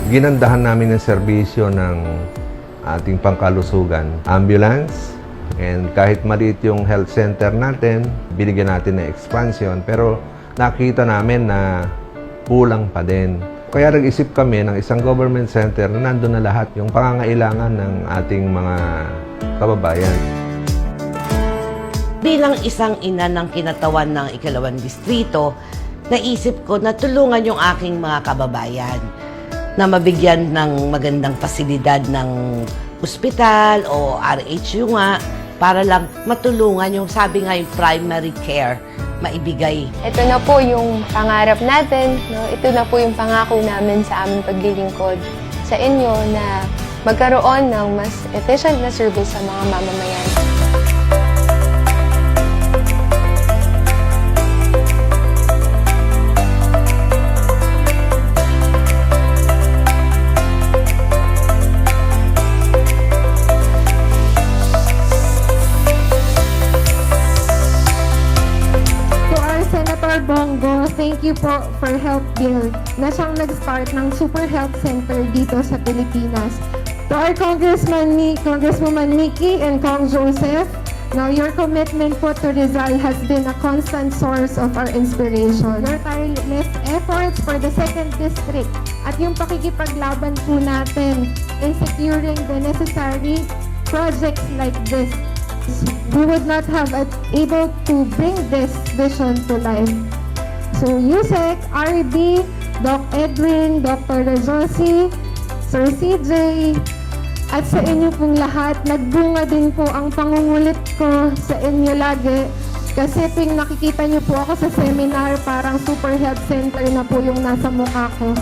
Ginandahan namin ang serbisyo ng ating pangkalusugan, ambulance, and kahit maliit yung health center natin, binigyan natin ng expansion, pero nakita namin na kulang pa din. Kaya nag-isip kami ng isang government center na nandun na lahat yung pangangailangan ng ating mga kababayan. Bilang isang ina ng kinatawan ng ikalawang distrito, naisip ko na tulungan yung aking mga kababayan na mabigyan ng magandang pasilidad ng ospital o RHU nga para lang matulungan yung sabi nga yung primary care maibigay. Ito na po yung pangarap natin, no? Ito na po yung pangako namin sa aming paglilingkod sa inyo na magkaroon ng mas efficient na service sa mga mamamayan. Bongo, thank you po for Health Bill na siyang nag-start ng Super Health Center dito sa Pilipinas. To our Congresswoman Nikki and Cong Joseph, now your commitment po to Rizal has been a constant source of our inspiration. Your tireless efforts for the 2nd District at yung pakikipaglaban po natin in securing the necessary projects like this. We would not have able to bring this vision to life. So Yusek, RB, Doc Edwin, Dr. Rejosi, Sir CJ, at sa inyo pong lahat, nagbunga din po ang pangungulit ko sa inyo lagi. Kasi tuwing nakikita niyo po ako sa seminar, parang Super Health Center na po yung nasa mukha ko.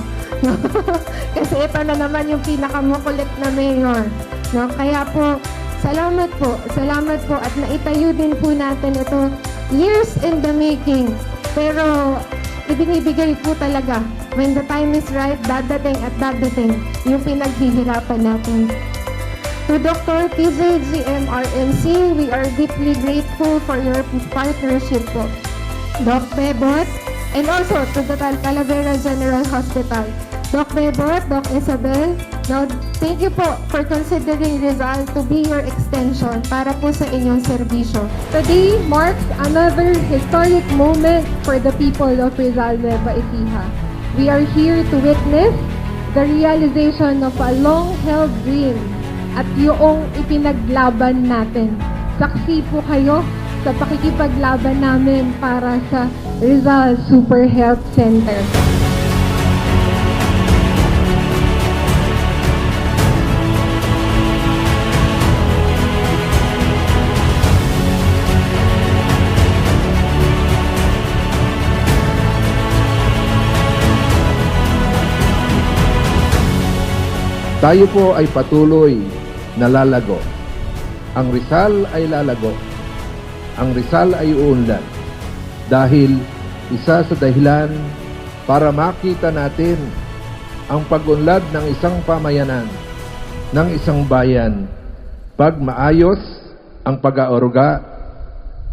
Kasi ito na naman yung pinakamukulit na mayor. No? Kaya po, salamat po at naitayo din po natin ito years in the making. Pero ibinibigay po talaga when the time is right, dadating at dadating yung pinaghihirapan natin. To Dr. PJ GMRMC, we are deeply grateful for your partnership po. Doc Bebot, and also to the Talavera General Hospital. Doc Bebot, Doc Isabel, now, thank you po for considering Rizal to be your extension para po sa inyong serbisyo. Today marks another historic moment for the people of Rizal Nueva Ecija. We are here to witness the realization of a long-held dream at yung ipinaglaban natin. Saksi po kayo sa pakikipaglaban namin para sa Rizal Super Health Center. Tayo po ay patuloy na lalago. Ang Rizal ay lalago. Ang Rizal ay uunlad. Dahil isa sa dahilan para makita natin ang pag-unlad ng isang pamayanan, ng isang bayan, pag maayos ang pag-aaruga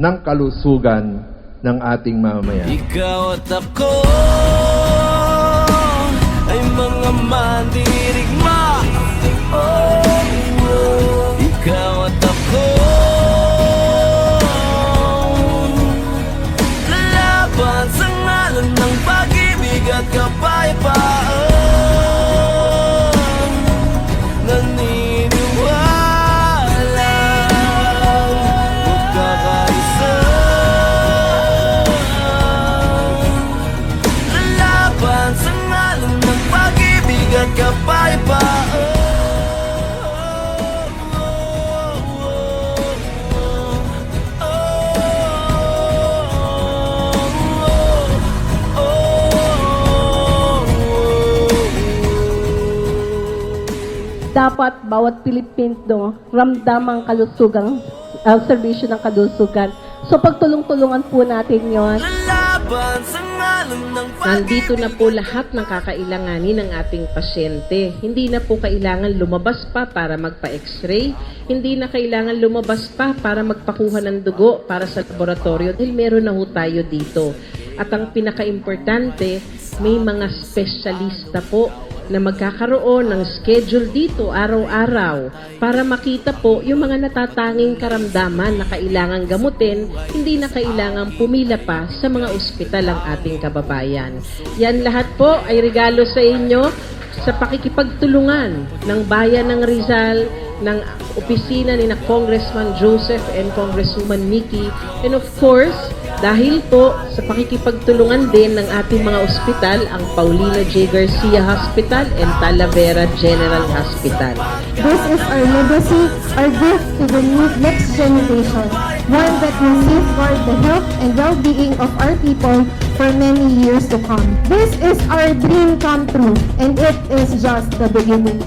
ng kalusugan ng ating mamamayan. Ikaw at ako ay mga mandirigma. Ikaw at ako lalaban sa ngalan ng pag-ibig at kapayapaan. Naniniwala magkakaisa. Lalaban sa ngalan ng pag-ibig at kapayapaan. Dapat bawat Pilipino ramdam ang kalusugang serbisyo ng kalusugan. So pagtulong-tulungan po natin yon. Nandito na po lahat ng kakailanganin ng ating pasyente. Hindi na po kailangan lumabas pa para magpa-x-ray. Hindi na kailangan lumabas pa para magpakuha ng dugo para sa laboratorio. Dahil meron na ho tayo dito. At ang pinaka-importante, may mga espesyalista po na magkakaroon ng schedule dito araw-araw para makita po yung mga natatanging karamdaman na kailangang gamutin, hindi na kailangang pumila pa sa mga ospital ang ating kababayan. Yan lahat po ay regalo sa inyo sa pakikipagtulungan ng Bayan ng Rizal, ng opisina ni na Congressman Joseph and Congresswoman Nikki, and of course, dahil po sa pakikipagtulungan din ng ating mga ospital, ang Paulino J. Garcia Hospital and Talavera General Hospital. This is our legacy, our gift to the next generation, one that will safeguard the health and well-being of our people for many years to come. This is our dream come true, and it is just the beginning.